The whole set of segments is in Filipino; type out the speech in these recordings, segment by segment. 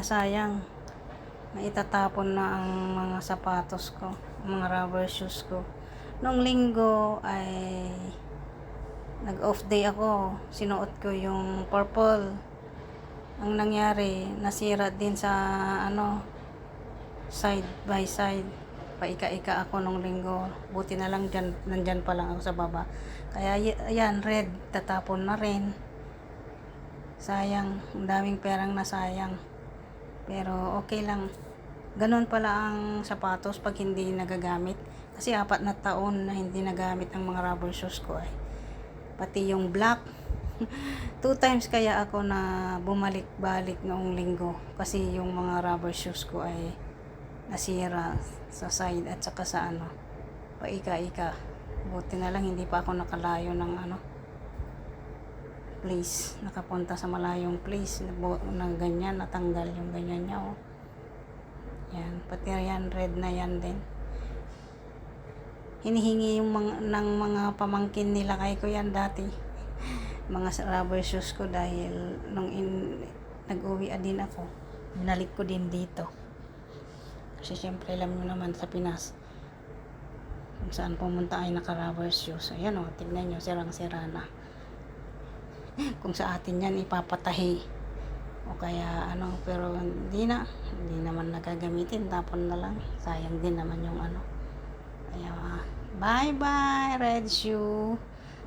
nasayang. Naitatapon na ang mga sapatos ko, mga rubber shoes ko. Nung linggo ay nag-off day ako. Sinuot ko yung purple. Ang nangyari, nasira din sa side by side. Paika-ika ako nung linggo. Buti na lang nandyan pa lang ako sa baba. Kaya ayan, red, tatapon na rin. Sayang, ang daming perang nasayang. Pero okay lang. Ganon pala ang sapatos pag hindi nagagamit. Kasi 4 na taon na hindi nagamit ang mga rubber shoes ko ay. Pati yung black. 2 times kaya ako na bumalik-balik noong linggo. Kasi yung mga rubber shoes ko ay nasira sa side at saka sa paika-ika. Buti na lang hindi pa ako nakalayo ng place, nakapunta sa malayong place na ganyan, natanggal yung ganyan niya yan, pati yan, red na yan din. Hinihingi yung ng mga pamangkin nila kay ko yan dati, mga rubber shoes ko, dahil nung nag-uwi din ako, binalik ko din dito. Kasi syempre alam nyo naman sa Pinas, kung saan pumunta ay naka-rubber shoes. Ayan tignan nyo, sirang-sira na. Kung sa atin yan ipapatahi o kaya pero hindi naman nagagamitin, tapon na lang, sayang din naman yung kaya bye bye red shoe.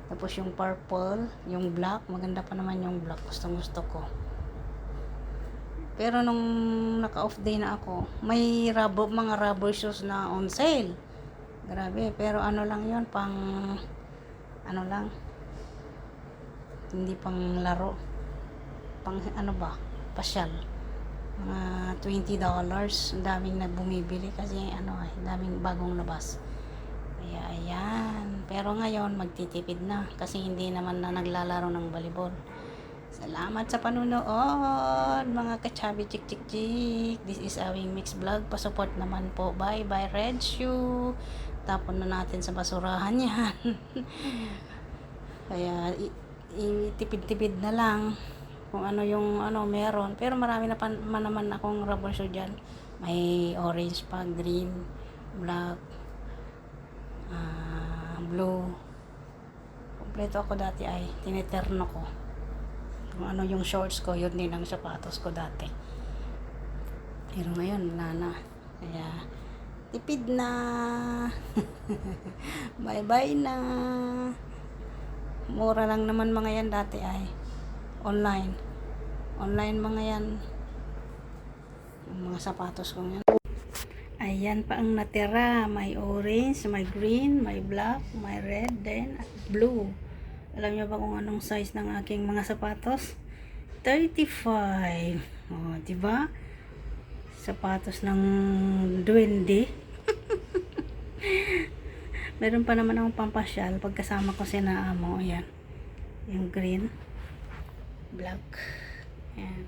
Tapos yung purple, yung black, maganda pa naman yung black, gusto ko. Pero nung naka-off day na ako, may mga rubber shoes na on sale. Grabe, pero lang yon, pang lang, hindi pang laro, pang pasyal. Mga $20. Ang daming bumibili kasi daming bagong labas. Kaya ayan, pero ngayon magtitipid na kasi hindi naman na naglalaro ng volleyball. Salamat sa panunood, mga kachabi chik chik chik. This is Awing Mix Vlog. Pasupport naman po. Bye bye red shoe. Tapon na natin sa basurahan yan. Kaya itipid-tipid na lang kung yung meron. Pero marami na naman akong rubber shoe dyan. May orange pa, green, black, blue. Kompleto ako dati ay tiniterno ko. Kung yung shorts ko, yun din ang sapatos ko dati. Pero ngayon, wala na. Kaya, tipid na. Bye-bye na. Mura lang naman mga yan dati ay. Online mga yan. Yung mga sapatos ko yan. Ayan pa ang natira. May orange, may green, may black, may red, then blue. Alam niyo ba kung anong size ng aking mga sapatos? 35. Diba? Sapatos ng duwende. Meron pa naman akong pampasyal pagkasama ko si Naamo. Ayan. Yung green, black. Ayan.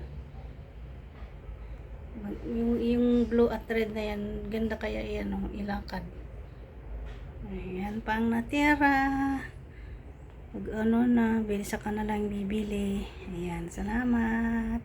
Yung blue at red na yan, ganda kaya yan ilakad. Ayan pa ang natira. Pag na, bilisa ka na lang bibili. Ayan, salamat.